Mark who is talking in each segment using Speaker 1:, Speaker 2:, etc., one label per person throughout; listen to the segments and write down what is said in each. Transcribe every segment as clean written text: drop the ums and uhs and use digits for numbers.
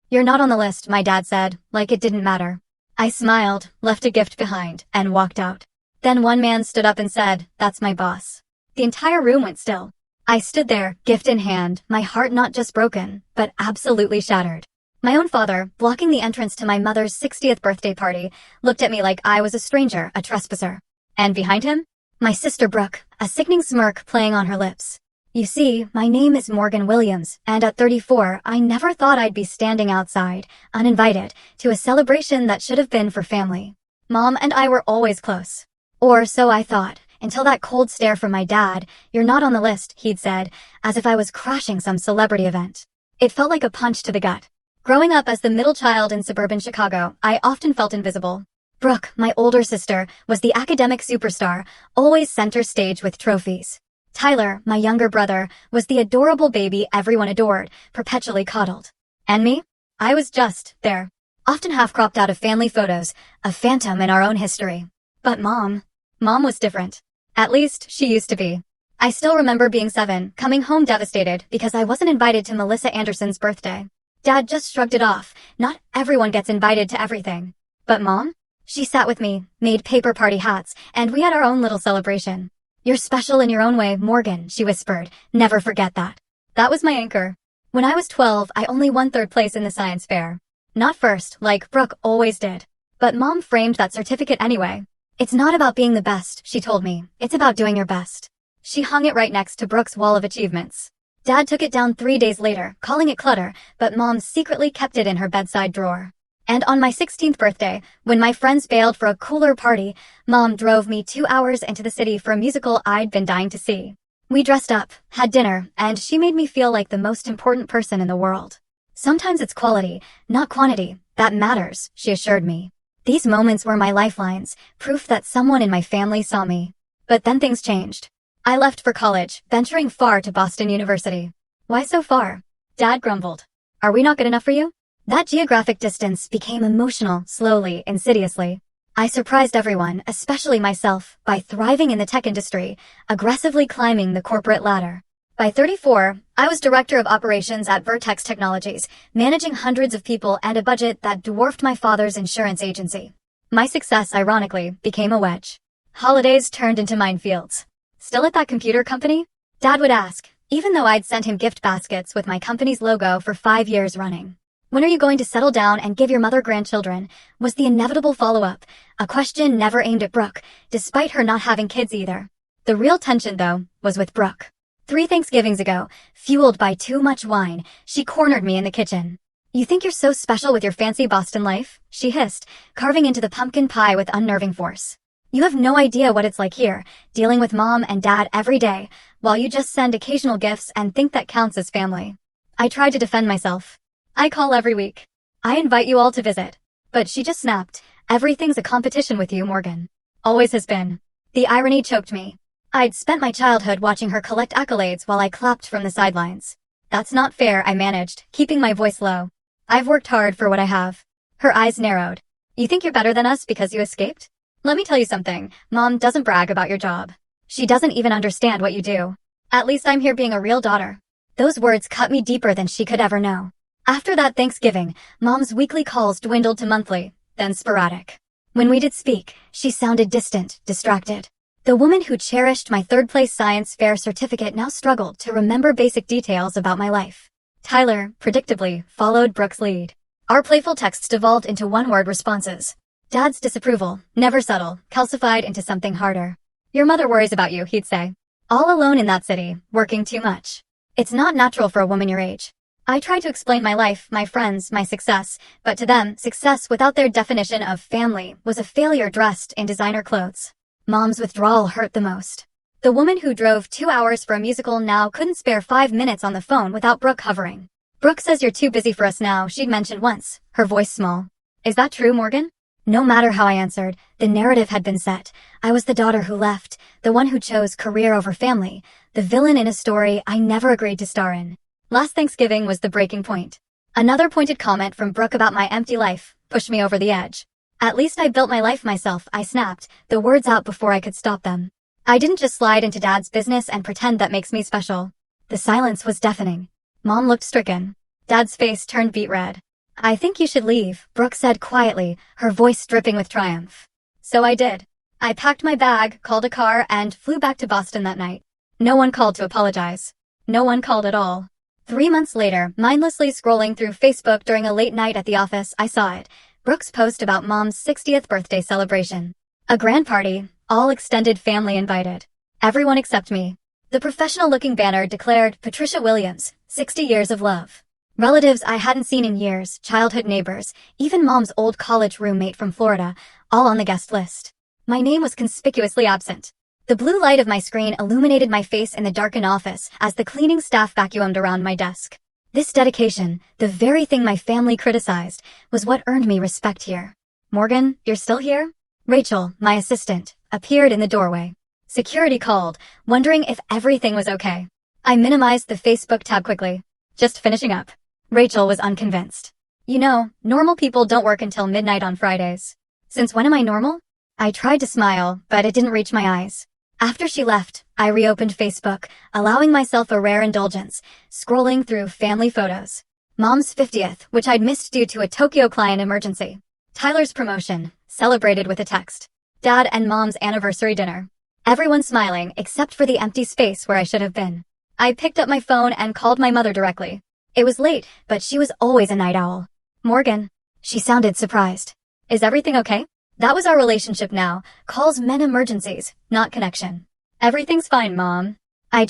Speaker 1: "You're not on the list," my dad said, like it didn't matter. I smiled, left a gift behind, and walked out. Then one man stood up and said, "That's my boss." The entire room went still. I stood there, gift in hand, my heart not just broken, but absolutely shattered. My own father, blocking the entrance to my mother's 60th birthday party, looked at me like I was a stranger, a trespasser. And behind him? My sister Brooke, a sickening smirk playing on her lips. You see, my name is Morgan Williams, and at 34, I never thought I'd be standing outside, uninvited, to a celebration that should have been for family. Mom and I were always close. Or so I thought, until that cold stare from my dad. "You're not on the list," he'd said, as if I was crashing some celebrity event. It felt like a punch to the gut. Growing up as the middle child in suburban Chicago, I often felt invisible. Brooke, my older sister, was the academic superstar, always center stage with trophies. Tyler, my younger brother, was the adorable baby everyone adored, perpetually coddled. And me? I was just there, often half-cropped out of family photos, a phantom in our own history. But Mom was different. At least, she used to be. I still remember being 7, coming home devastated because I wasn't invited to Melissa Anderson's birthday. Dad just shrugged it off. Not everyone gets invited to everything. But Mom? She sat with me, made paper party hats, and we had our own little celebration. "You're special in your own way, Morgan," she whispered. "Never forget that." That was my anchor. When I was 12, I only won 3rd place in the science fair. Not first, like Brooke always did. But Mom framed that certificate anyway. "It's not about being the best," she told me. "It's about doing your best." She hung it right next to Brooke's wall of achievements. Dad took it down 3 days later, calling it clutter, but Mom secretly kept it in her bedside drawer. And on my 16th birthday, when my friends bailed for a cooler party, Mom drove me 2 hours into the city for a musical I'd been dying to see. We dressed up, had dinner, and she made me feel like the most important person in the world. "Sometimes it's quality, not quantity, that matters," she assured me. These moments were my lifelines, proof that someone in my family saw me. But then things changed. I left for college, venturing far to Boston University. "Why so far?" Dad grumbled. "Are we not good enough for you?" That geographic distance became emotional, slowly, insidiously. I surprised everyone, especially myself, by thriving in the tech industry, aggressively climbing the corporate ladder. By 34, I was director of operations at Vertex Technologies, managing hundreds of people and a budget that dwarfed my father's insurance agency. My success, ironically, became a wedge. Holidays turned into minefields. "Still at that computer company?" Dad would ask, even though I'd sent him gift baskets with my company's logo for 5 years running. "When are you going to settle down and give your mother grandchildren?" was the inevitable follow-up, a question never aimed at Brooke, despite her not having kids either. The real tension, though, was with Brooke. 3 Thanksgivings ago, fueled by too much wine, she cornered me in the kitchen. "You think you're so special with your fancy Boston life?" she hissed, carving into the pumpkin pie with unnerving force. "You have no idea what it's like here, dealing with Mom and Dad every day, while you just send occasional gifts and think that counts as family." I tried to defend myself. "I call every week. I invite you all to visit." But she just snapped. "Everything's a competition with you, Morgan. Always has been." The irony choked me. I'd spent my childhood watching her collect accolades while I clapped from the sidelines. "That's not fair," I managed, keeping my voice low. "I've worked hard for what I have." Her eyes narrowed. "You think you're better than us because you escaped? Let me tell you something. Mom doesn't brag about your job. She doesn't even understand what you do. At least I'm here being a real daughter." Those words cut me deeper than she could ever know. After that Thanksgiving, Mom's weekly calls dwindled to monthly, then sporadic. When we did speak, she sounded distant, distracted. The woman who cherished my 3rd place science fair certificate now struggled to remember basic details about my life. Tyler, predictably, followed Brooke's lead. Our playful texts devolved into one-word responses. Dad's disapproval, never subtle, calcified into something harder. "Your mother worries about you," he'd say. "All alone in that city, working too much. It's not natural for a woman your age." I tried to explain my life, my friends, my success, but to them, success without their definition of family was a failure dressed in designer clothes. Mom's withdrawal hurt the most. The woman who drove 2 hours for a musical now couldn't spare 5 minutes on the phone without Brooke hovering. "Brooke says you're too busy for us now," she'd mentioned once, her voice small. "Is that true, Morgan?" No matter how I answered, the narrative had been set. I was the daughter who left, the one who chose career over family, the villain in a story I never agreed to star in. Last Thanksgiving was the breaking point. Another pointed comment from Brooke about my empty life pushed me over the edge. "At least I built my life myself," I snapped, the words out before I could stop them. I didn't just slide into Dad's business and pretend that makes me special. The silence was deafening. Mom looked stricken. Dad's face turned beet red. I think you should leave, Brooke said quietly, her voice dripping with triumph. So I did. I packed my bag, called a car, and flew back to Boston that night. No one called to apologize. No one called at all. 3 months later, mindlessly scrolling through Facebook during a late night at the office, I saw it. Brooke's post about Mom's 60th birthday celebration. A grand party, all extended family invited. Everyone except me. The professional-looking banner declared Patricia Williams, 60 years of love. Relatives I hadn't seen in years, childhood neighbors, even Mom's old college roommate from Florida, all on the guest list. My name was conspicuously absent. The blue light of my screen illuminated my face in the darkened office as the cleaning staff vacuumed around my desk. This dedication, the very thing my family criticized, was what earned me respect here. Morgan, you're still here? Rachel, my assistant, appeared in the doorway. Security called, wondering if everything was okay. I minimized the Facebook tab quickly. Just finishing up. Rachel was unconvinced. You know, normal people don't work until midnight on Fridays. Since when am I normal? I tried to smile, but it didn't reach my eyes. After she left, I reopened Facebook, allowing myself a rare indulgence, scrolling through family photos. Mom's 50th, which I'd missed due to a Tokyo client emergency. Tyler's promotion, celebrated with a text. Dad and Mom's anniversary dinner. Everyone smiling except for the empty space where I should have been. I picked up my phone and called my mother directly. It was late, but she was always a night owl. Morgan. She sounded surprised. Is everything okay? That was our relationship now. Calls meant emergencies, not connection. Everything's fine, Mom. I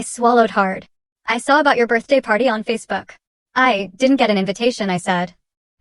Speaker 1: swallowed hard. I saw about your birthday party on Facebook. I didn't get an invitation, I said.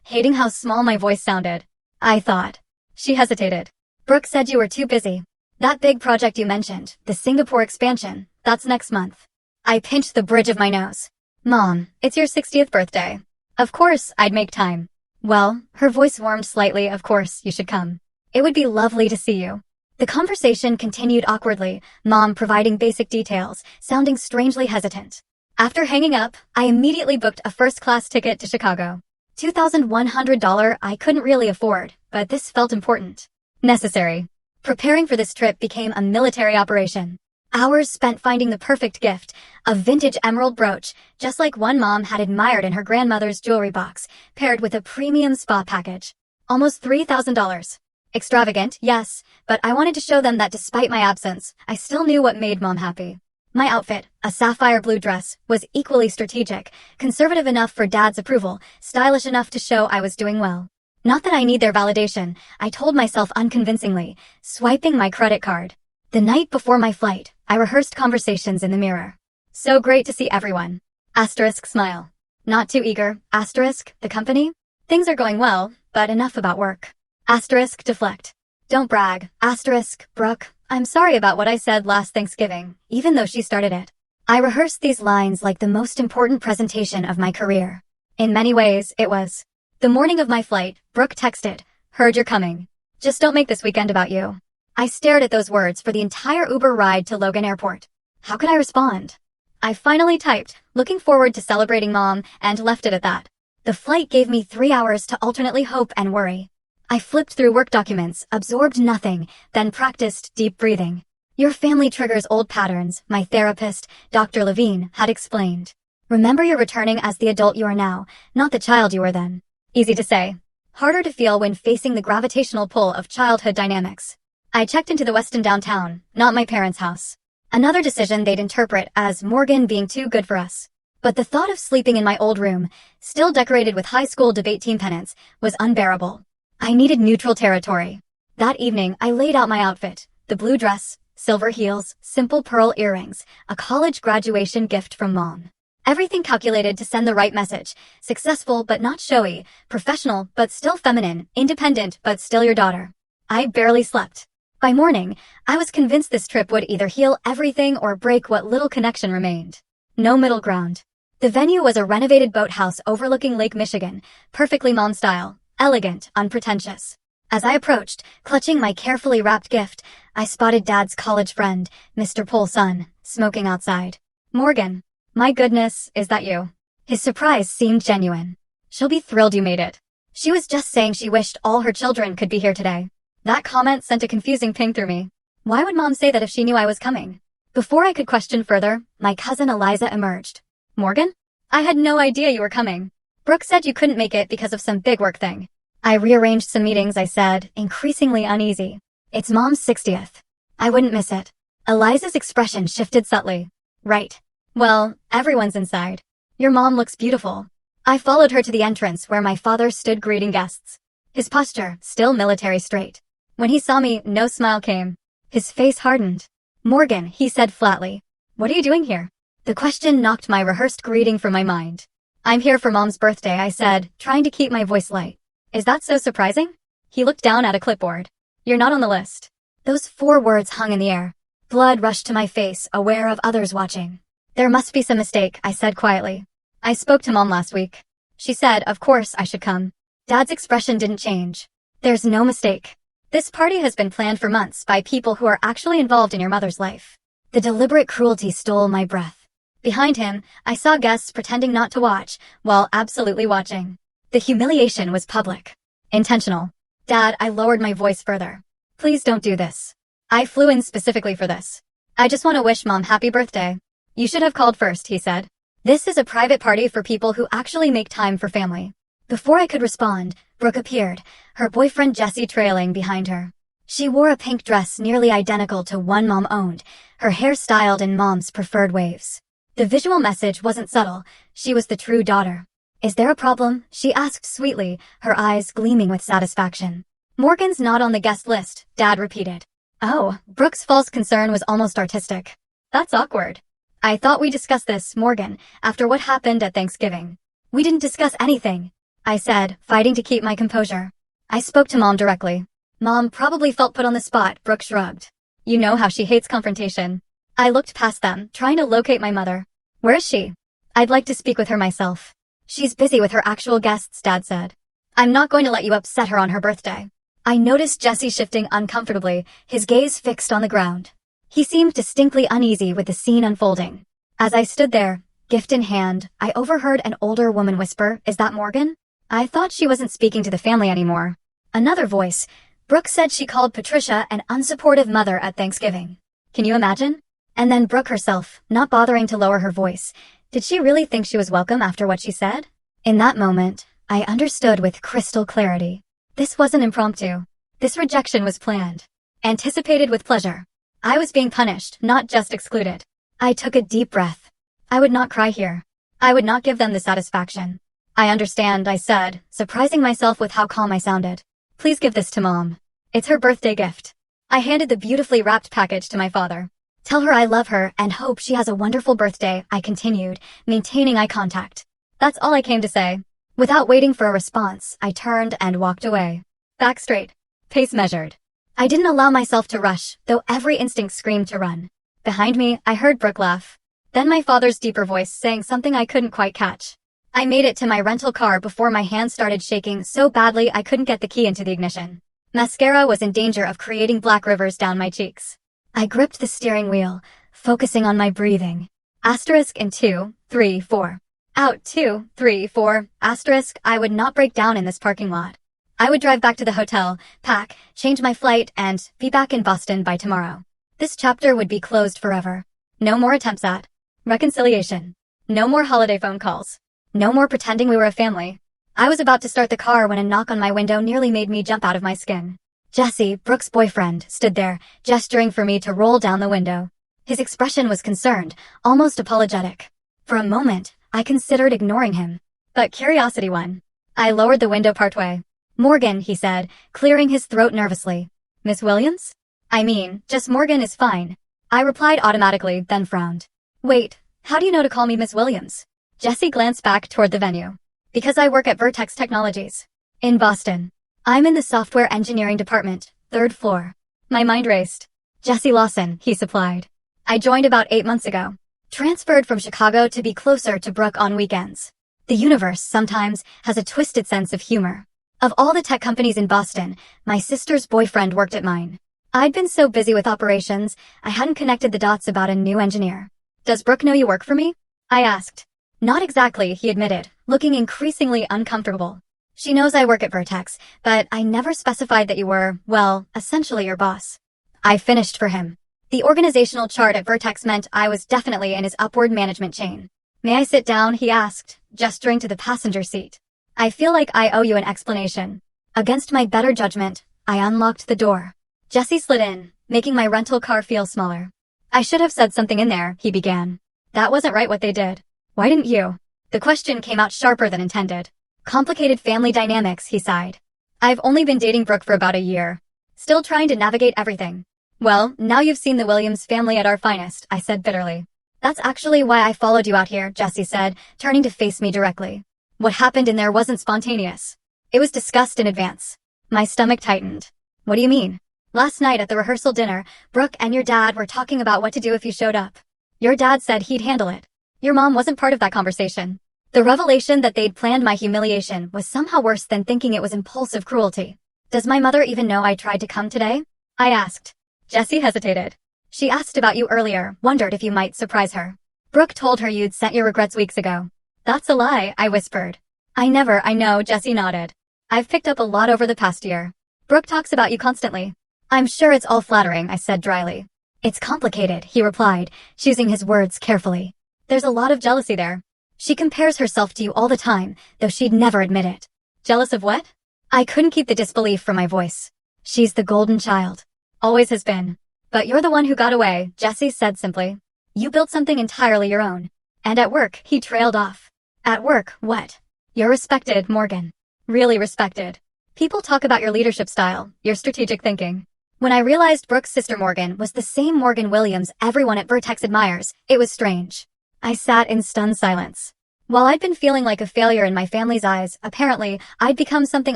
Speaker 1: Hating how small my voice sounded. I thought. She hesitated. Brooke said you were too busy. That big project you mentioned, the Singapore expansion, that's next month. I pinched the bridge of my nose. Mom, it's your 60th birthday. Of course, I'd make time. Well, her voice warmed slightly. Of course, you should come. It would be lovely to see you. The conversation continued awkwardly, Mom providing basic details, sounding strangely hesitant. After hanging up, I immediately booked a first-class ticket to Chicago. $2,100 I couldn't really afford, but this felt important. Necessary. Preparing for this trip became a military operation. Hours spent finding the perfect gift, a vintage emerald brooch, just like one Mom had admired in her grandmother's jewelry box, paired with a premium spa package. Almost $3,000. Extravagant, yes, but I wanted to show them that despite my absence, I still knew what made Mom happy. My outfit, a sapphire blue dress, was equally strategic, conservative enough for Dad's approval, stylish enough to show I was doing well. Not that I need their validation, I told myself unconvincingly, swiping my credit card. The night before my flight, I rehearsed conversations in the mirror. So great to see everyone. Asterisk smile. Not too eager. Asterisk, the company? Things are going well, but enough about work. Asterisk deflect. Don't brag. Asterisk, Brooke, I'm sorry about what I said last Thanksgiving, even though she started it. I rehearsed these lines like the most important presentation of my career. In many ways, it was. The morning of my flight, Brooke texted, "Heard you're coming. Just don't make this weekend about you." I stared at those words for the entire Uber ride to Logan Airport. How could I respond? I finally typed, looking forward to celebrating Mom, and left it at that. The flight gave me 3 hours to alternately hope and worry. I flipped through work documents, absorbed nothing, then practiced deep breathing. Your family triggers old patterns, my therapist, Dr. Levine, had explained. Remember you're returning as the adult you are now, not the child you were then. Easy to say. Harder to feel when facing the gravitational pull of childhood dynamics. I checked into the Westin downtown, not my parents' house. Another decision they'd interpret as Morgan being too good for us. But the thought of sleeping in my old room, still decorated with high school debate team pennants, was unbearable. I needed neutral territory. That evening, I laid out my outfit. The blue dress, silver heels, simple pearl earrings, a college graduation gift from Mom. Everything calculated to send the right message. Successful but not showy, professional but still feminine, independent but still your daughter. I barely slept. By morning, I was convinced this trip would either heal everything or break what little connection remained. No middle ground. The venue was a renovated boathouse overlooking Lake Michigan, perfectly Mom style, elegant, unpretentious. As I approached, clutching my carefully wrapped gift, I spotted Dad's college friend, Mr. Pole's son, smoking outside. Morgan. My goodness, is that you? His surprise seemed genuine. She'll be thrilled you made it. She was just saying she wished all her children could be here today. That comment sent a confusing ping through me. Why would Mom say that if she knew I was coming? Before I could question further, my cousin Eliza emerged. Morgan? I had no idea you were coming. Brooke said you couldn't make it because of some big work thing. I rearranged some meetings, I said, increasingly uneasy. It's Mom's 60th. I wouldn't miss it. Eliza's expression shifted subtly. Right. Well, everyone's inside. Your mom looks beautiful. I followed her to the entrance where my father stood greeting guests. His posture, still military straight. When he saw me, no smile came. His face hardened. Morgan, he said flatly. What are you doing here? The question knocked my rehearsed greeting from my mind. I'm here for Mom's birthday, I said, trying to keep my voice light. Is that so surprising? He looked down at a clipboard. You're not on the list. Those 4 words hung in the air. Blood rushed to my face, aware of others watching. There must be some mistake, I said quietly. I spoke to Mom last week. She said, of course I should come. Dad's expression didn't change. There's no mistake. This party has been planned for months by people who are actually involved in your mother's life. The deliberate cruelty stole my breath. Behind him, I saw guests pretending not to watch, while absolutely watching. The humiliation was public. Intentional. Dad, I lowered my voice further. Please don't do this. I flew in specifically for this. I just want to wish Mom happy birthday. You should have called first, he said. This is a private party for people who actually make time for family. Before I could respond, Brooke appeared, her boyfriend Jesse trailing behind her. She wore a pink dress nearly identical to one Mom owned, her hair styled in Mom's preferred waves. The visual message wasn't subtle, she was the true daughter. Is there a problem? She asked sweetly, her eyes gleaming with satisfaction. Morgan's not on the guest list, Dad repeated. Oh, Brooke's false concern was almost artistic. That's awkward. I thought we discussed this, Morgan, after what happened at Thanksgiving. We didn't discuss anything, I said, fighting to keep my composure. I spoke to Mom directly. Mom probably felt put on the spot, Brooke shrugged. You know how she hates confrontation. I looked past them, trying to locate my mother. Where is she? I'd like to speak with her myself. She's busy with her actual guests, Dad said. I'm not going to let you upset her on her birthday. I noticed Jesse shifting uncomfortably, his gaze fixed on the ground. He seemed distinctly uneasy with the scene unfolding. As I stood there, gift in hand, I overheard an older woman whisper, "Is that Morgan?" I thought she wasn't speaking to the family anymore. Another voice. Brooke said she called Patricia an unsupportive mother at Thanksgiving. Can you imagine? And then Brooke herself, not bothering to lower her voice. Did she really think she was welcome after what she said? In that moment, I understood with crystal clarity. This wasn't impromptu. This rejection was planned. Anticipated with pleasure. I was being punished, not just excluded. I took a deep breath. I would not cry here. I would not give them the satisfaction. I understand, I said, surprising myself with how calm I sounded. Please give this to Mom. It's her birthday gift. I handed the beautifully wrapped package to my father. Tell her I love her and hope she has a wonderful birthday, I continued, maintaining eye contact. That's all I came to say. Without waiting for a response, I turned and walked away. Back straight. Pace measured. I didn't allow myself to rush, though every instinct screamed to run. Behind me, I heard Brooke laugh. Then my father's deeper voice saying something I couldn't quite catch. I made it to my rental car before my hands started shaking so badly I couldn't get the key into the ignition. Mascara was in danger of creating black rivers down my cheeks. I gripped the steering wheel, focusing on my breathing. Asterisk in 2, 3, 4. Out 2, 3, 4. Asterisk, I would not break down in this parking lot. I would drive back to the hotel, pack, change my flight, and be back in Boston by tomorrow. This chapter would be closed forever. No more attempts at reconciliation. No more holiday phone calls. No more pretending we were a family. I was about to start the car when a knock on my window nearly made me jump out of my skin. Jesse, Brooke's boyfriend, stood there, gesturing for me to roll down the window. His expression was concerned, almost apologetic. For a moment, I considered ignoring him. But curiosity won. I lowered the window partway. Morgan, he said, clearing his throat nervously. Miss Williams? I mean, just Morgan is fine. I replied automatically, then frowned. Wait, how do you know to call me Miss Williams? Jesse glanced back toward the venue. Because I work at Vertex Technologies. In Boston. I'm in the software engineering department, 3rd floor. My mind raced. Jesse Lawson, he supplied. I joined about 8 months ago. Transferred from Chicago to be closer to Brooke on weekends. The universe, sometimes, has a twisted sense of humor. Of all the tech companies in Boston, my sister's boyfriend worked at mine. I'd been so busy with operations, I hadn't connected the dots about a new engineer. Does Brooke know you work for me? I asked. Not exactly, he admitted, looking increasingly uncomfortable. She knows I work at Vertex, but I never specified that you were, well, essentially your boss. I finished for him. The organizational chart at Vertex meant I was definitely in his upward management chain. May I sit down? He asked, gesturing to the passenger seat. I feel like I owe you an explanation. Against my better judgment, I unlocked the door. Jesse slid in, making my rental car feel smaller. I should have said something in there, he began. That wasn't right what they did. Why didn't you? The question came out sharper than intended. Complicated family dynamics, he sighed. I've only been dating Brooke for about a year. Still trying to navigate everything. Well, now you've seen the Williams family at our finest, I said bitterly. That's actually why I followed you out here, Jesse said, turning to face me directly. What happened in there wasn't spontaneous. It was discussed in advance. My stomach tightened. What do you mean? Last night at the rehearsal dinner, Brooke and your dad were talking about what to do if you showed up. Your dad said he'd handle it. Your mom wasn't part of that conversation. The revelation that they'd planned my humiliation was somehow worse than thinking it was impulsive cruelty. Does my mother even know I tried to come today? I asked. Jesse hesitated. She asked about you earlier, wondered if you might surprise her. Brooke told her you'd sent your regrets weeks ago. That's a lie, I whispered. I know, Jesse nodded. I've picked up a lot over the past year. Brooke talks about you constantly. I'm sure it's all flattering, I said dryly. It's complicated, he replied, choosing his words carefully. There's a lot of jealousy there. She compares herself to you all the time, though she'd never admit it. Jealous of what? I couldn't keep the disbelief from my voice. She's the golden child. Always has been. But you're the one who got away, Jesse said simply. You built something entirely your own. And at work, he trailed off. At work, what? You're respected, Morgan. Really respected. People talk about your leadership style, your strategic thinking. When I realized Brooke's sister Morgan was the same Morgan Williams everyone at Vertex admires, it was strange. I sat in stunned silence. While I'd been feeling like a failure in my family's eyes, apparently, I'd become something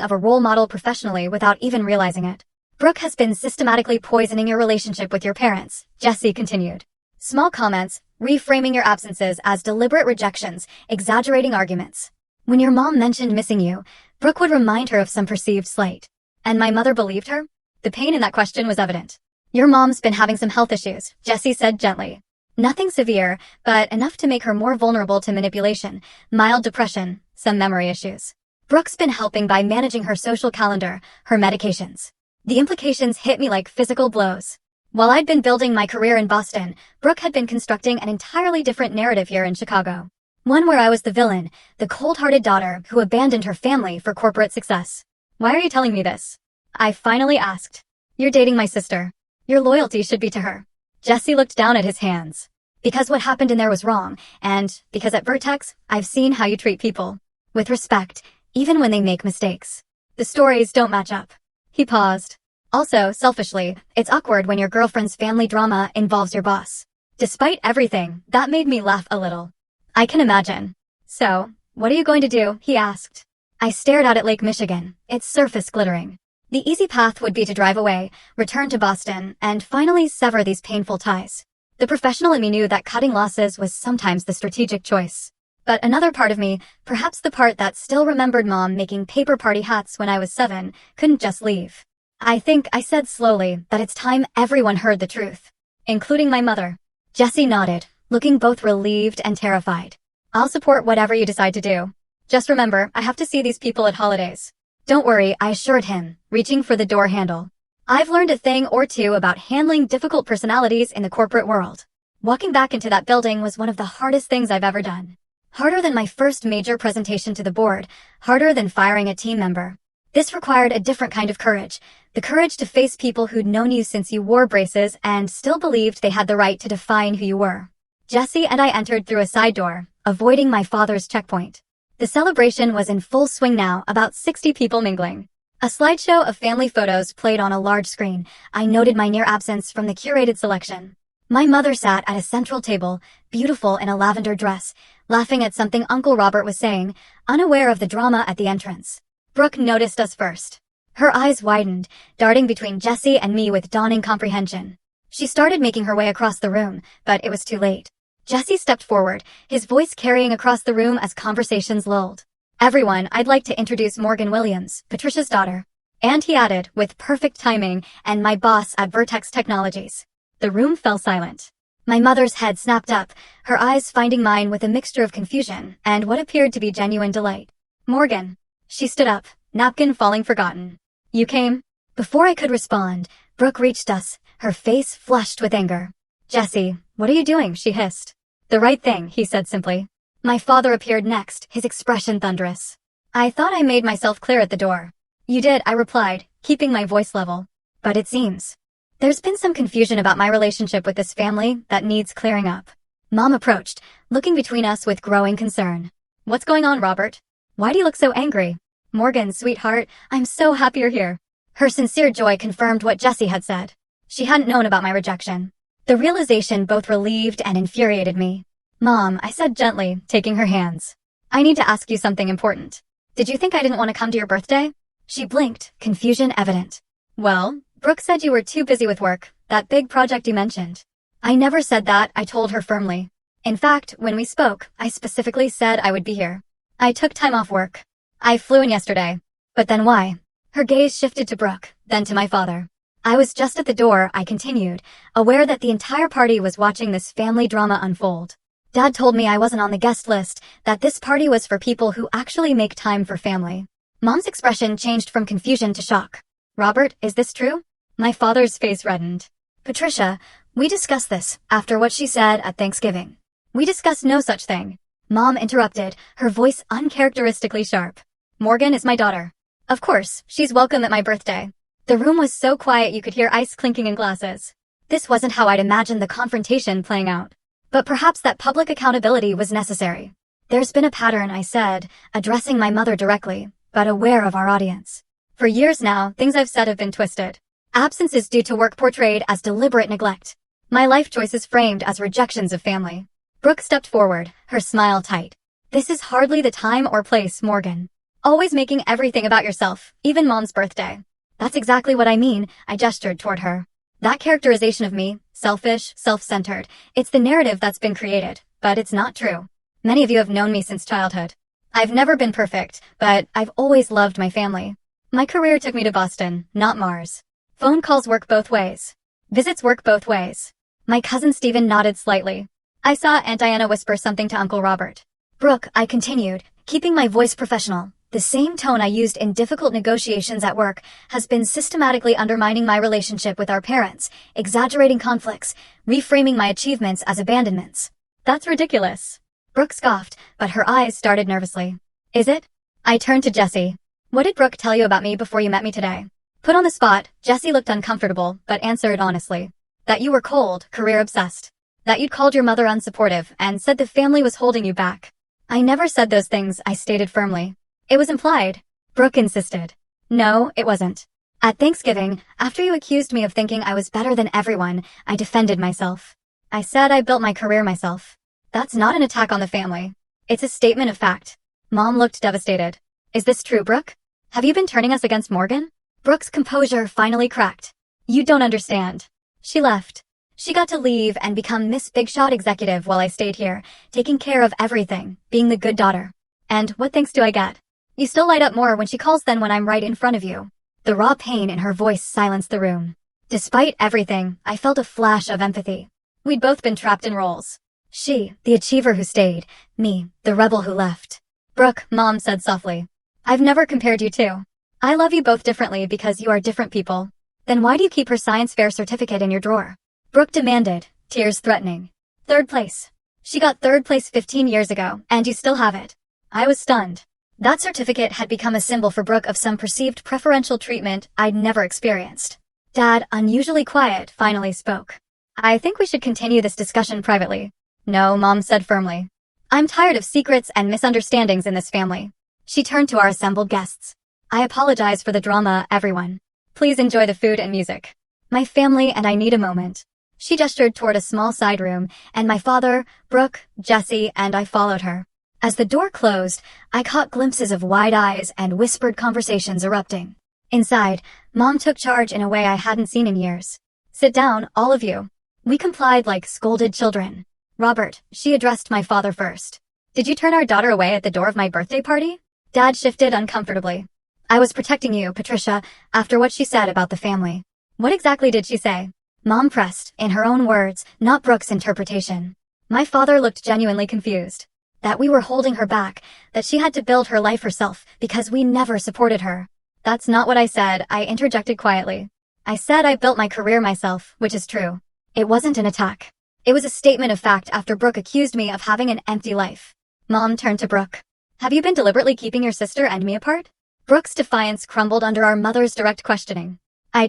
Speaker 1: of a role model professionally without even realizing it. Brooke has been systematically poisoning your relationship with your parents, Jesse continued. Small comments, reframing your absences as deliberate rejections, exaggerating arguments. When your mom mentioned missing you, Brooke would remind her of some perceived slight. And my mother believed her? The pain in that question was evident. Your mom's been having some health issues, Jesse said gently. Nothing severe, but enough to make her more vulnerable to manipulation, mild depression, some memory issues. Brooke's been helping by managing her social calendar, her medications. The implications hit me like physical blows. While I'd been building my career in Boston, Brooke had been constructing an entirely different narrative here in Chicago. One where I was the villain, the cold-hearted daughter who abandoned her family for corporate success. Why are you telling me this? I finally asked. You're dating my sister. Your loyalty should be to her. Jesse looked down at his hands. Because what happened in there was wrong, and because at Vertex, I've seen how you treat people. With respect, even when they make mistakes. The stories don't match up. He paused. Also, selfishly, it's awkward when your girlfriend's family drama involves your boss. Despite everything, that made me laugh a little. I can imagine. So, what are you going to do? He asked. I stared out at Lake Michigan, its surface glittering. The easy path would be to drive away, return to Boston, and finally sever these painful ties. The professional in me knew that cutting losses was sometimes the strategic choice. But another part of me, perhaps the part that still remembered Mom making paper party hats when I was 7, couldn't just leave. I think I said slowly that it's time everyone heard the truth. Including my mother. Jesse nodded, looking both relieved and terrified. I'll support whatever you decide to do. Just remember, I have to see these people at holidays. Don't worry, I assured him, reaching for the door handle. I've learned a thing or two about handling difficult personalities in the corporate world. Walking back into that building was one of the hardest things I've ever done. Harder than my first major presentation to the board, harder than firing a team member. This required a different kind of courage, the courage to face people who'd known you since you wore braces and still believed they had the right to define who you were. Jesse and I entered through a side door, avoiding my father's checkpoint. The celebration was in full swing now, about 60 people mingling. A slideshow of family photos played on a large screen. I noted my near absence from the curated selection. My mother sat at a central table, beautiful in a lavender dress, laughing at something Uncle Robert was saying, unaware of the drama at the entrance. Brooke noticed us first. Her eyes widened, darting between Jesse and me with dawning comprehension. She started making her way across the room, but it was too late. Jesse stepped forward, his voice carrying across the room as conversations lulled. Everyone, I'd like to introduce Morgan Williams, Patricia's daughter. And he added, with perfect timing, and my boss at Vertex Technologies. The room fell silent. My mother's head snapped up, her eyes finding mine with a mixture of confusion and what appeared to be genuine delight. Morgan. She stood up, napkin falling forgotten. You came? Before I could respond, Brooke reached us, her face flushed with anger. Jesse, what are you doing? She hissed. The right thing, he said simply. My father appeared next, his expression thunderous. I thought I made myself clear at the door. You did, I replied, keeping my voice level. But it seems there's been some confusion about my relationship with this family that needs clearing up. Mom approached, looking between us with growing concern. What's going on, Robert? Why do you look so angry? Morgan, sweetheart, I'm so happy you're here. Her sincere joy confirmed what Jessie had said. She hadn't known about my rejection. The realization both relieved and infuriated me. Mom, I said gently, taking her hands. I need to ask you something important. Did you think I didn't want to come to your birthday? She blinked, confusion evident. Well, Brooke said you were too busy with work, that big project you mentioned. I never said that, I told her firmly. In fact, when we spoke, I specifically said I would be here. I took time off work. I flew in yesterday. But then why? Her gaze shifted to Brooke, then to my father. I was just at the door, I continued, aware that the entire party was watching this family drama unfold. Dad told me I wasn't on the guest list, that this party was for people who actually make time for family. Mom's expression changed from confusion to shock. Robert, is this true? My father's face reddened. Patricia, we discussed this after what she said at Thanksgiving. We discussed no such thing. Mom interrupted, her voice uncharacteristically sharp. Morgan is my daughter. Of course, she's welcome at my birthday. The room was so quiet you could hear ice clinking in glasses. This wasn't how I'd imagined the confrontation playing out. But perhaps that public accountability was necessary. There's been a pattern, I said, addressing my mother directly, but aware of our audience. For years now, things I've said have been twisted. Absences due to work portrayed as deliberate neglect. My life choices framed as rejections of family. Brooke stepped forward, her smile tight. This is hardly the time or place, Morgan. Always making everything about yourself, even Mom's birthday. That's exactly what I mean, I gestured toward her. That characterization of me, selfish, self-centered, it's the narrative that's been created, but it's not true. Many of you have known me since childhood. I've never been perfect, but I've always loved my family. My career took me to Boston, not Mars. Phone calls work both ways. Visits work both ways. My cousin Stephen nodded slightly. I saw Aunt Diana whisper something to Uncle Robert. Brooke, I continued, keeping my voice professional. The same tone I used in difficult negotiations at work has been systematically undermining my relationship with our parents, exaggerating conflicts, reframing my achievements as abandonments. That's ridiculous. Brooke scoffed, but her eyes started nervously. Is it? I turned to Jessie. What did Brooke tell you about me before you met me today? Put on the spot, Jessie looked uncomfortable, but answered honestly. That you were cold, career-obsessed. That you'd called your mother unsupportive and said the family was holding you back. I never said those things, I stated firmly. It was implied. Brooke insisted. No, it wasn't. At Thanksgiving, after you accused me of thinking I was better than everyone, I defended myself. I said I built my career myself. That's not an attack on the family. It's a statement of fact. Mom looked devastated. Is this true, Brooke? Have you been turning us against Morgan? Brooke's composure finally cracked. You don't understand. She left. She got to leave and become Miss Big Shot Executive while I stayed here, taking care of everything, being the good daughter. And what thanks do I get? You still light up more when she calls than when I'm right in front of you. The raw pain in her voice silenced the room. Despite everything, I felt a flash of empathy. We'd both been trapped in roles. She, the achiever who stayed, me, the rebel who left. Brooke, Mom said softly. I've never compared you two. I love you both differently because you are different people. Then why do you keep her science fair certificate in your drawer? Brooke demanded, tears threatening. 3rd place. She got 3rd place 15 years ago, and you still have it. I was stunned. That certificate had become a symbol for Brooke of some perceived preferential treatment I'd never experienced. Dad, unusually quiet, finally spoke. I think we should continue this discussion privately. No, Mom said firmly. I'm tired of secrets and misunderstandings in this family. She turned to our assembled guests. I apologize for the drama, everyone. Please enjoy the food and music. My family and I need a moment. She gestured toward a small side room, and my father, Brooke, Jessie, and I followed her. As the door closed, I caught glimpses of wide eyes and whispered conversations erupting. Inside, Mom took charge in a way I hadn't seen in years. Sit down, all of you. We complied like scolded children. Robert, she addressed my father first. Did you turn our daughter away at the door of my birthday party? Dad shifted uncomfortably. I was protecting you, Patricia, after what she said about the family. What exactly did she say? Mom pressed, in her own words, not Brooke's interpretation. My father looked genuinely confused. That we were holding her back, that she had to build her life herself because we never supported her. That's not what I said, I interjected quietly. I said I built my career myself, which is true. It wasn't an attack. It was a statement of fact after Brooke accused me of having an empty life. Mom turned to Brooke. Have you been deliberately keeping your sister and me apart? Brooke's defiance crumbled under our mother's direct questioning. I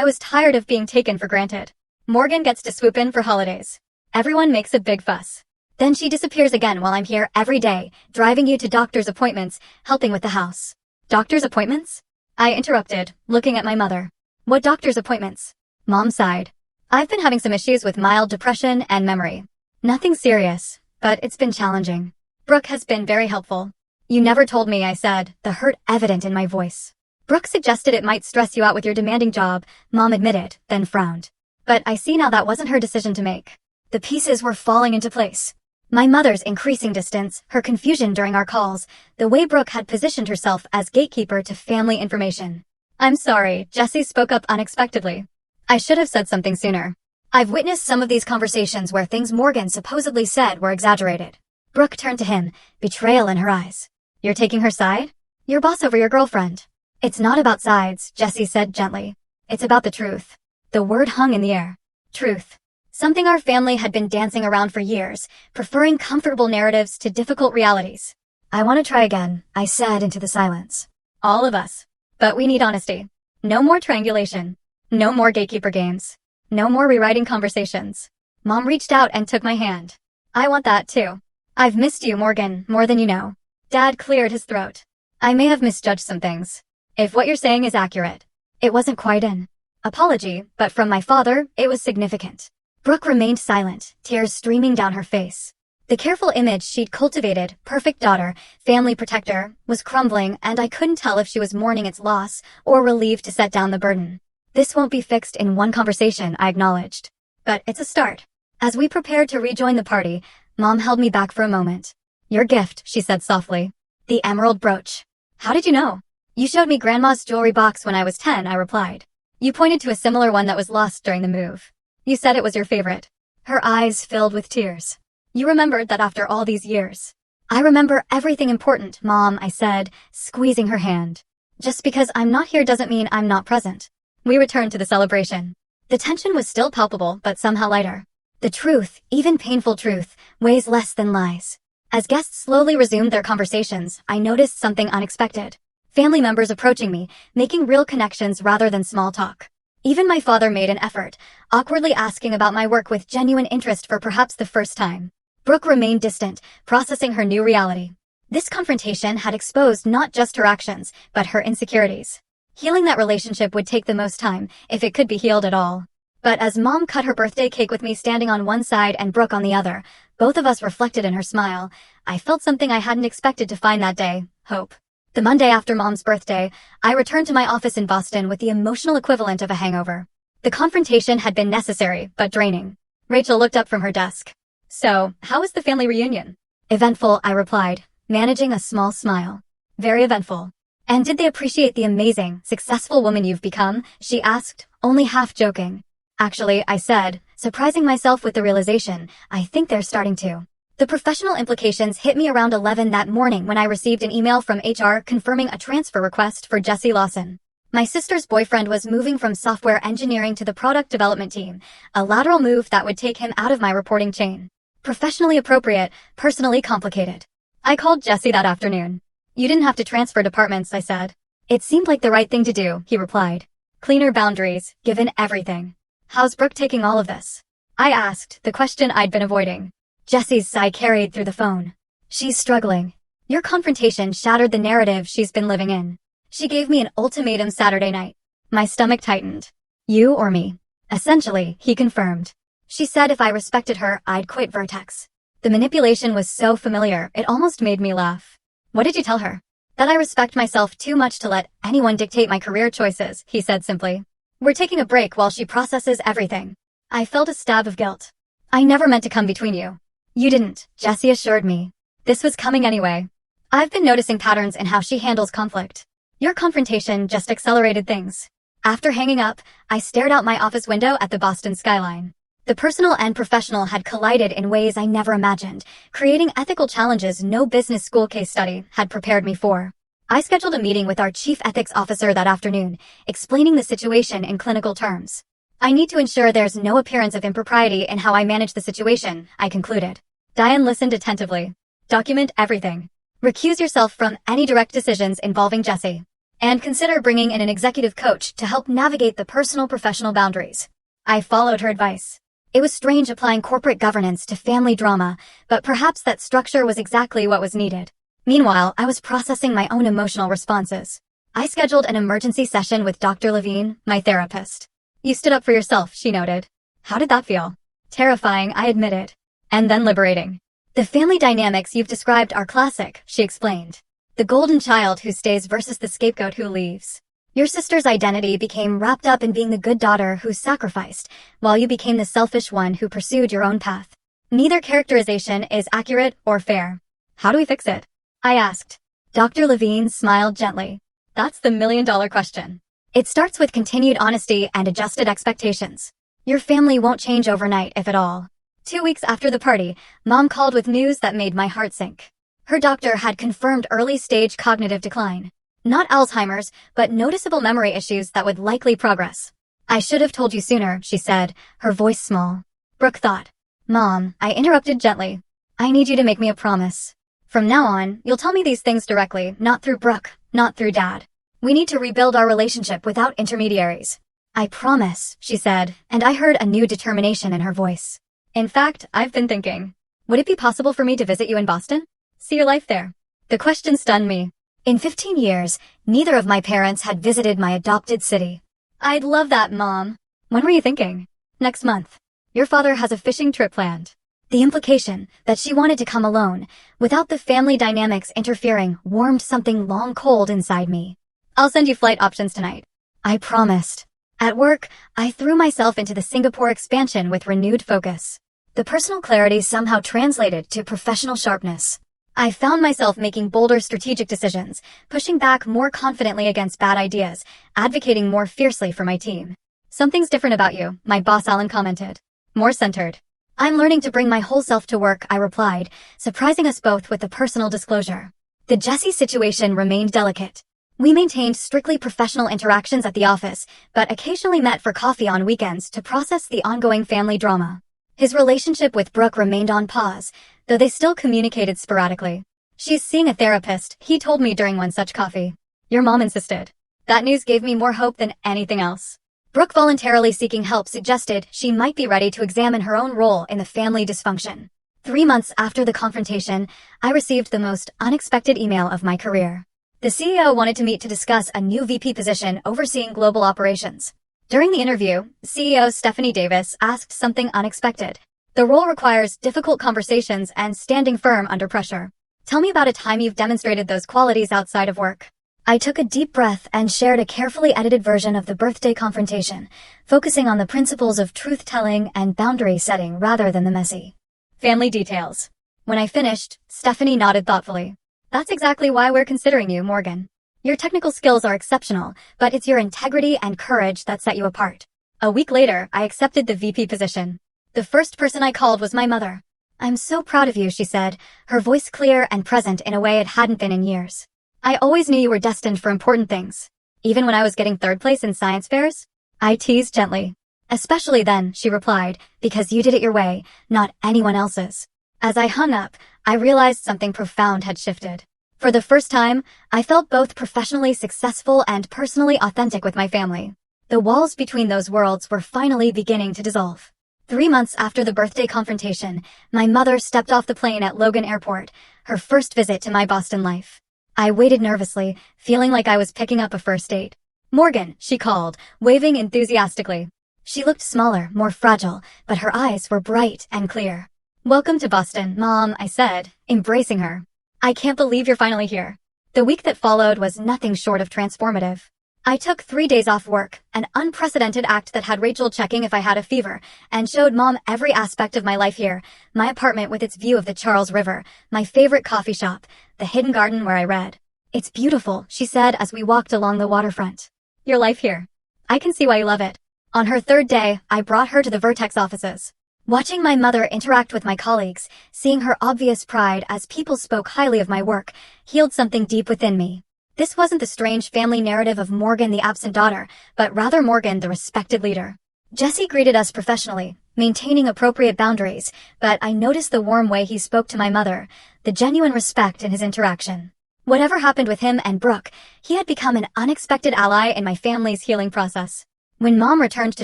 Speaker 1: was tired of being taken for granted. Morgan gets to swoop in for holidays. Everyone makes a big fuss. Then she disappears again while I'm here every day, driving you to doctor's appointments, helping with the house. Doctor's appointments? I interrupted, looking at my mother. What doctor's appointments? Mom sighed. I've been having some issues with mild depression and memory. Nothing serious, but it's been challenging. Brooke has been very helpful. You never told me, I said, the hurt evident in my voice. Brooke suggested it might stress you out with your demanding job, Mom admitted, then frowned. But I see now that wasn't her decision to make. The pieces were falling into place. My mother's increasing distance, her confusion during our calls, the way Brooke had positioned herself as gatekeeper to family information. I'm sorry, Jessie spoke up unexpectedly. I should have said something sooner. I've witnessed some of these conversations where things Morgan supposedly said were exaggerated. Brooke turned to him, betrayal in her eyes. You're taking her side? Your boss over your girlfriend. It's not about sides, Jessie said gently. It's about the truth. The word hung in the air. Truth. Something our family had been dancing around for years, preferring comfortable narratives to difficult realities. I want to try again, I said into the silence. All of us. But we need honesty. No more triangulation. No more gatekeeper games. No more rewriting conversations. Mom reached out and took my hand. I want that too. I've missed you, Morgan, more than you know. Dad cleared his throat. I may have misjudged some things. If what you're saying is accurate. It wasn't quite an apology, but from my father, it was significant. Brooke remained silent, tears streaming down her face. The careful image she'd cultivated, perfect daughter, family protector, was crumbling, and I couldn't tell if she was mourning its loss or relieved to set down the burden. This won't be fixed in one conversation, I acknowledged. But it's a start. As we prepared to rejoin the party, Mom held me back for a moment. Your gift, she said softly. The emerald brooch. How did you know? You showed me Grandma's jewelry box when I was 10, I replied. You pointed to a similar one that was lost during the move. You said it was your favorite. Her eyes filled with tears. You remembered that after all these years. I remember everything important, Mom, I said, squeezing her hand. Just because I'm not here doesn't mean I'm not present. We returned to the celebration. The tension was still palpable, but somehow lighter. The truth, even painful truth, weighs less than lies. As guests slowly resumed their conversations, I noticed something unexpected. Family members approaching me, making real connections rather than small talk. Even my father made an effort, awkwardly asking about my work with genuine interest for perhaps the first time. Brooke remained distant, processing her new reality. This confrontation had exposed not just her actions, but her insecurities. Healing that relationship would take the most time, if it could be healed at all. But as Mom cut her birthday cake with me standing on one side and Brooke on the other, both of us reflected in her smile, I felt something I hadn't expected to find that day, hope. The Monday after Mom's birthday, I returned to my office in Boston with the emotional equivalent of a hangover. The confrontation had been necessary, but draining. Rachel looked up from her desk. So, how was the family reunion? Eventful, I replied, managing a small smile. Very eventful. And did they appreciate the amazing, successful woman you've become? She asked, only half joking. Actually, I said, surprising myself with the realization, I think they're starting to. The professional implications hit me around 11 that morning when I received an email from HR confirming a transfer request for Jessie Lawson. My sister's boyfriend was moving from software engineering to the product development team, a lateral move that would take him out of my reporting chain. Professionally appropriate, personally complicated. I called Jessie that afternoon. You didn't have to transfer departments, I said. It seemed like the right thing to do, he replied. Cleaner boundaries, given everything. How's Brooke taking all of this? I asked, the question I'd been avoiding. Jessie's sigh carried through the phone. She's struggling. Your confrontation shattered the narrative she's been living in. She gave me an ultimatum Saturday night. My stomach tightened. You or me? Essentially, he confirmed. She said if I respected her, I'd quit Vertex. The manipulation was so familiar, it almost made me laugh. What did you tell her? That I respect myself too much to let anyone dictate my career choices, he said simply. We're taking a break while she processes everything. I felt a stab of guilt. I never meant to come between you. You didn't, Jessie assured me. This was coming anyway. I've been noticing patterns in how she handles conflict. Your confrontation just accelerated things. After hanging up, I stared out my office window at the Boston skyline. The personal and professional had collided in ways I never imagined, creating ethical challenges no business school case study had prepared me for. I scheduled a meeting with our chief ethics officer that afternoon, explaining the situation in clinical terms. I need to ensure there's no appearance of impropriety in how I manage the situation, I concluded. Diane listened attentively. Document everything. Recuse yourself from any direct decisions involving Jesse. And consider bringing in an executive coach to help navigate the personal-professional boundaries. I followed her advice. It was strange applying corporate governance to family drama, but perhaps that structure was exactly what was needed. Meanwhile, I was processing my own emotional responses. I scheduled an emergency session with Dr. Levine, my therapist. You stood up for yourself, she noted. How did that feel? Terrifying, I admitted. And then liberating. The family dynamics you've described are classic, she explained. The golden child who stays versus the scapegoat who leaves. Your sister's identity became wrapped up in being the good daughter who sacrificed, while you became the selfish one who pursued your own path. Neither characterization is accurate or fair. How do we fix it? I asked. Dr. Levine smiled gently. That's the million-dollar question. It starts with continued honesty and adjusted expectations. Your family won't change overnight, if at all. 2 weeks after the party, Mom called with news that made my heart sink. Her doctor had confirmed early-stage cognitive decline. Not Alzheimer's, but noticeable memory issues that would likely progress. I should have told you sooner, she said, her voice small. Brooke thought. Mom, I interrupted gently. I need you to make me a promise. From now on, you'll tell me these things directly, not through Brooke, not through Dad. We need to rebuild our relationship without intermediaries. I promise, she said, and I heard a new determination in her voice. In fact, I've been thinking. Would it be possible for me to visit you in Boston? See your life there. The question stunned me. In 15 years, neither of my parents had visited my adopted city. I'd love that, Mom. When were you thinking? Next month. Your father has a fishing trip planned. The implication that she wanted to come alone, without the family dynamics interfering, warmed something long cold inside me. I'll send you flight options tonight. I promised. At work, I threw myself into the Singapore expansion with renewed focus. The personal clarity somehow translated to professional sharpness. I found myself making bolder strategic decisions, pushing back more confidently against bad ideas, advocating more fiercely for my team. Something's different about you, my boss Alan commented. More centered. I'm learning to bring my whole self to work, I replied, surprising us both with a personal disclosure. The Jesse situation remained delicate. We maintained strictly professional interactions at the office, but occasionally met for coffee on weekends to process the ongoing family drama. His relationship with Brooke remained on pause, though they still communicated sporadically. She's seeing a therapist, he told me during one such coffee. Your mom insisted. That news gave me more hope than anything else. Brooke voluntarily seeking help suggested she might be ready to examine her own role in the family dysfunction. 3 months after the confrontation, I received the most unexpected email of my career. The CEO wanted to meet to discuss a new VP position overseeing global operations. During the interview, CEO Stephanie Davis asked something unexpected. The role requires difficult conversations and standing firm under pressure. Tell me about a time you've demonstrated those qualities outside of work. I took a deep breath and shared a carefully edited version of the birthday confrontation, focusing on the principles of truth-telling and boundary setting rather than the messy family details. When I finished, Stephanie nodded thoughtfully. That's exactly why we're considering you, Morgan. Your technical skills are exceptional, but it's your integrity and courage that set you apart. A week later, I accepted the VP position. The first person I called was my mother. I'm so proud of you, she said, her voice clear and present in a way it hadn't been in years. I always knew you were destined for important things. Even when I was getting third place in science fairs? I teased gently. Especially then, she replied, because you did it your way, not anyone else's. As I hung up, I realized something profound had shifted. For the first time, I felt both professionally successful and personally authentic with my family. The walls between those worlds were finally beginning to dissolve. 3 months after the birthday confrontation, my mother stepped off the plane at Logan Airport, her first visit to my Boston life. I waited nervously, feeling like I was picking up a first date. Morgan, she called, waving enthusiastically. She looked smaller, more fragile, but her eyes were bright and clear. Welcome to Boston, Mom, I said, embracing her. I can't believe you're finally here. The week that followed was nothing short of transformative. I took 3 days off work, an unprecedented act that had Rachel checking if I had a fever, and showed Mom every aspect of my life here, my apartment with its view of the Charles River, my favorite coffee shop, the hidden garden where I read. It's beautiful, she said as we walked along the waterfront. Your life here. I can see why you love it. On her 3rd day, I brought her to the Vertex offices. Watching my mother interact with my colleagues, seeing her obvious pride as people spoke highly of my work, healed something deep within me. This wasn't the strange family narrative of Morgan the absent daughter, but rather Morgan the respected leader. Jesse greeted us professionally, maintaining appropriate boundaries, but I noticed the warm way he spoke to my mother, the genuine respect in his interaction. Whatever happened with him and Brooke, he had become an unexpected ally in my family's healing process. When Mom returned to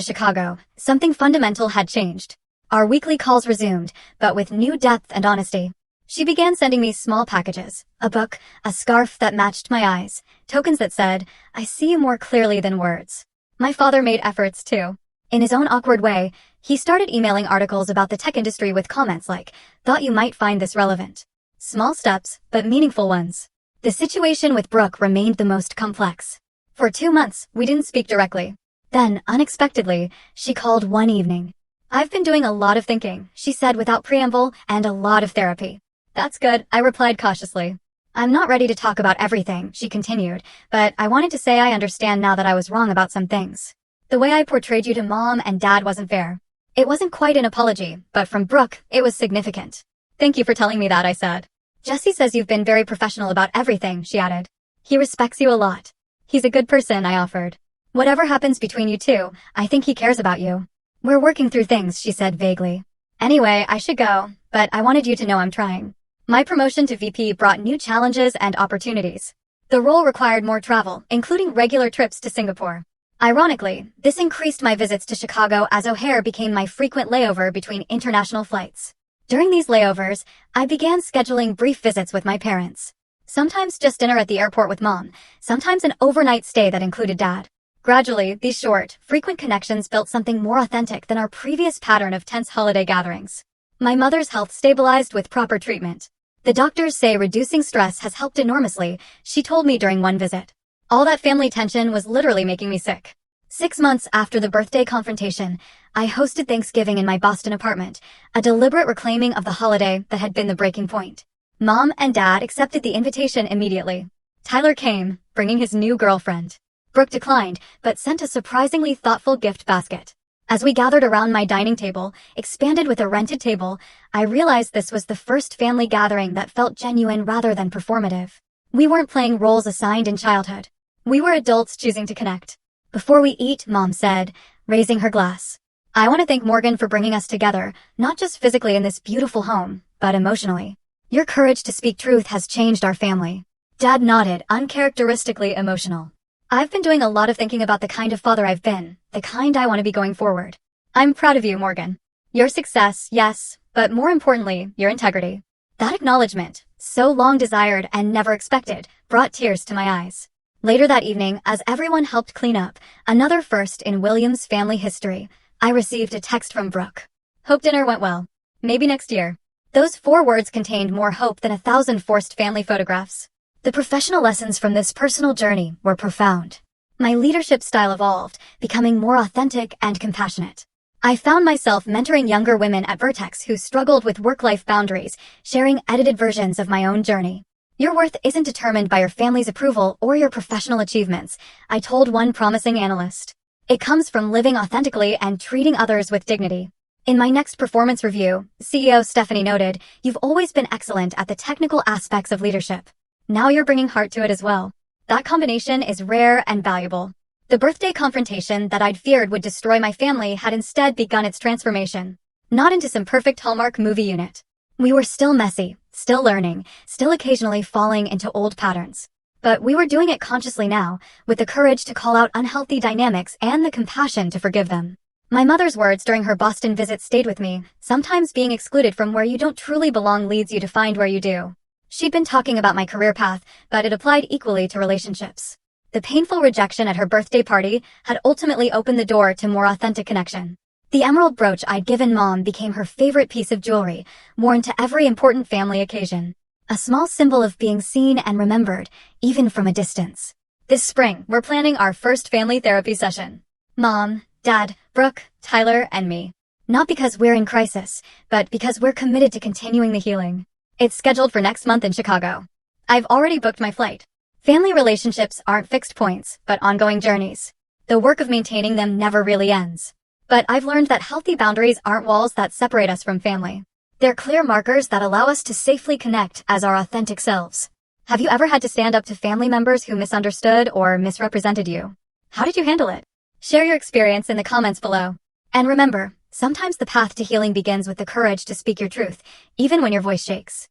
Speaker 1: Chicago, something fundamental had changed. Our weekly calls resumed, but with new depth and honesty. She began sending me small packages, a book, a scarf that matched my eyes, tokens that said, "I see you more clearly than words." My father made efforts too. In his own awkward way, he started emailing articles about the tech industry with comments like, "Thought you might find this relevant." Small steps, but meaningful ones. The situation with Brooke remained the most complex. For 2 months, we didn't speak directly. Then, unexpectedly, she called one evening. "I've been doing a lot of thinking," she said without preamble, "and a lot of therapy." "That's good," I replied cautiously. "I'm not ready to talk about everything," she continued, "but I wanted to say I understand now that I was wrong about some things. The way I portrayed you to Mom and Dad wasn't fair." It wasn't quite an apology, but from Brooke, it was significant. "Thank you for telling me that," I said. "Jesse says you've been very professional about everything," she added. "He respects you a lot." "He's a good person," I offered. "Whatever happens between you two, I think he cares about you." "We're working through things," she said vaguely. "Anyway, I should go, but I wanted you to know I'm trying." My promotion to VP brought new challenges and opportunities. The role required more travel, including regular trips to Singapore. Ironically, this increased my visits to Chicago as O'Hare became my frequent layover between international flights. During these layovers, I began scheduling brief visits with my parents. Sometimes just dinner at the airport with Mom, sometimes an overnight stay that included Dad. Gradually, these short, frequent connections built something more authentic than our previous pattern of tense holiday gatherings. My mother's health stabilized with proper treatment. "The doctors say reducing stress has helped enormously," she told me during one visit. All that family tension was literally making me sick. 6 months after the birthday confrontation, I hosted Thanksgiving in my Boston apartment, a deliberate reclaiming of the holiday that had been the breaking point. Mom and Dad accepted the invitation immediately. Tyler came, bringing his new girlfriend. Brooke declined, but sent a surprisingly thoughtful gift basket. As we gathered around my dining table, expanded with a rented table, I realized this was the first family gathering that felt genuine rather than performative. We weren't playing roles assigned in childhood. We were adults choosing to connect. "Before we eat," Mom said, raising her glass, "I want to thank Morgan for bringing us together, not just physically in this beautiful home, but emotionally. Your courage to speak truth has changed our family." Dad nodded, uncharacteristically emotional. "I've been doing a lot of thinking about the kind of father I've been, the kind I want to be going forward. I'm proud of you, Morgan. Your success, yes, but more importantly, your integrity." That acknowledgement, so long desired and never expected, brought tears to my eyes. Later that evening, as everyone helped clean up, another first in Williams' family history, I received a text from Brooke. "Hope dinner went well. Maybe next year." Those 4 words contained more hope than 1,000 forced family photographs. The professional lessons from this personal journey were profound. My leadership style evolved, becoming more authentic and compassionate. I found myself mentoring younger women at Vertex who struggled with work-life boundaries, sharing edited versions of my own journey. "Your worth isn't determined by your family's approval or your professional achievements," I told one promising analyst. "It comes from living authentically and treating others with dignity." In my next performance review, CEO Stephanie noted, "You've always been excellent at the technical aspects of leadership. Now you're bringing heart to it as well." That combination is rare and valuable. The birthday confrontation that I'd feared would destroy my family had instead begun its transformation. Not into some perfect Hallmark movie unit. We were still messy, still learning, still occasionally falling into old patterns. But we were doing it consciously now, with the courage to call out unhealthy dynamics and the compassion to forgive them. My mother's words during her Boston visit stayed with me, "Sometimes being excluded from where you don't truly belong leads you to find where you do." She'd been talking about my career path, but it applied equally to relationships. The painful rejection at her birthday party had ultimately opened the door to more authentic connection. The emerald brooch I'd given Mom became her favorite piece of jewelry, worn to every important family occasion. A small symbol of being seen and remembered, even from a distance. This spring, we're planning our first family therapy session. Mom, Dad, Brooke, Tyler, and me. Not because we're in crisis, but because we're committed to continuing the healing. It's scheduled for next month in Chicago. I've already booked my flight. Family relationships aren't fixed points, but ongoing journeys. The work of maintaining them never really ends. But I've learned that healthy boundaries aren't walls that separate us from family. They're clear markers that allow us to safely connect as our authentic selves. Have you ever had to stand up to family members who misunderstood or misrepresented you? How did you handle it? Share your experience in the comments below. And remember, sometimes the path to healing begins with the courage to speak your truth, even when your voice shakes.